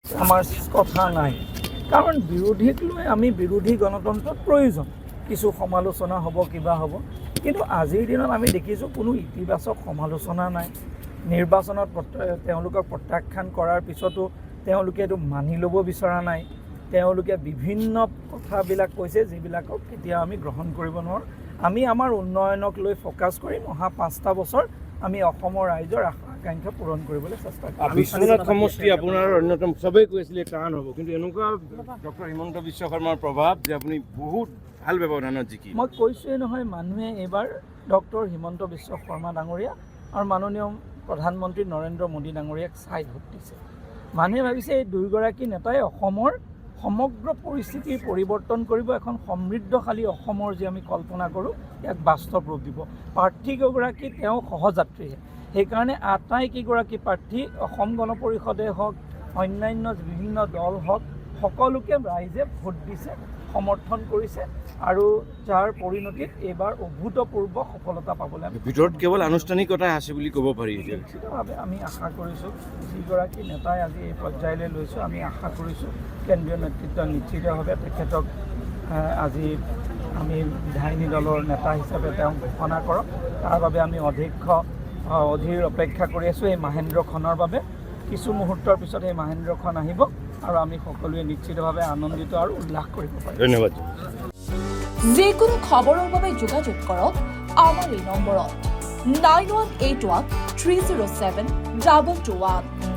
আমাৰ কথা নাই, কাৰণ বিৰোধীক লৈ আমি বিৰোধী গণতন্ত্ৰত প্ৰয়োজন, কিছু সমালোচনা হ'ব, কিবা হ'ব, কিন্তু আজিৰ দিনত আমি দেখিছোঁ কোনো ইতিবাচক সমালোচনা নাই। নিৰ্বাচনত তেওঁলোকক প্ৰত্যাখ্যান কৰাৰ পিছতো তেওঁলোকে এইটো মানি ল'ব বিচৰা নাই। তেওঁলোকে বিভিন্ন কথাবিলাক কৈছে যিবিলাকক কেতিয়াও আমি গ্ৰহণ কৰিব নোৱাৰোঁ। আমি আমাৰ উন্নয়নক লৈ ফ'কাছ কৰিম। অহা 5টা বছৰ আমি অসমৰ ৰাইজৰ আশা আকাংক্ষা পূৰণ কৰিবলৈ চেষ্টা কৰিম। বিশ্বনাথ সমষ্টি আপোনাৰ অন্যতম, চবেই কৈছিলে টান হ'ব, কিন্তু এনেকুৱা ডক্টৰ হিমন্ত বিশ্ব শৰ্মাৰ প্ৰভাৱ যে আপুনি বহুত ভাল ব্যৱধানত জিকি। মই কৈছোঁৱেই নহয়, মানুহে এইবাৰ ডক্টৰ হিমন্ত বিশ্ব শৰ্মা ডাঙৰীয়া আৰু মাননীয় প্ৰধানমন্ত্ৰী নৰেন্দ্ৰ মোদী ডাঙৰীয়াক চাই ভোট দিছে। মানুহে ভাবিছে এই দুয়োগৰাকী নেতাই অসমৰ সমগ্ৰ পৰিস্থিতিৰ পৰিৱৰ্তন কৰিব, এখন সমৃদ্ধশালী অসমৰ যি আমি কল্পনা কৰোঁ ইয়াক বাস্তৱ ৰূপ দিব। প্ৰাৰ্থীগৰাকী তেওঁ সহযাত্ৰীহে, সেইকাৰণে আটাইকেইগৰাকী প্ৰাৰ্থী অসম গণ পৰিষদে হওক, অন্যান্য বিভিন্ন দল হওক, সকলোকে ৰাইজে ভোট দিছে, সমৰ্থন কৰিছে, আৰু যাৰ পৰিণতিত এইবাৰ অভূতপূৰ্ব সফলতা পাবলৈ আমি ভিতৰত কেৱল আনুষ্ঠানিকতা আছে বুলি ক'ব পাৰি। নিশ্চিতভাৱে আমি আশা কৰিছোঁ, যিগৰাকী নেতাই আজি এই পৰ্যায়লৈ লৈছোঁ, আমি আশা কৰিছোঁ কেন্দ্ৰীয় নেতৃত্ব নিশ্চিতভাৱে তেখেতক আজি আমি বিধায়িনী দলৰ নেতা হিচাপে তেওঁক ঘোষণা কৰক। তাৰ বাবে আমি অধীৰ অপেক্ষা কৰি আছোঁ এই মাহেন্দ্ৰখনৰ বাবে। কিছু মুহূৰ্তৰ পিছত এই মাহেন্দ্ৰখন আহিব আৰু আমি সকলোৱে নিশ্চিতভাৱে আনন্দিত আৰু উল্লাস কৰিব পাৰিম। ধন্যবাদ। যিকোনো খবৰৰ বাবে যোগাযোগ কৰক আমাৰ এই নম্বৰত 9181 307 2221।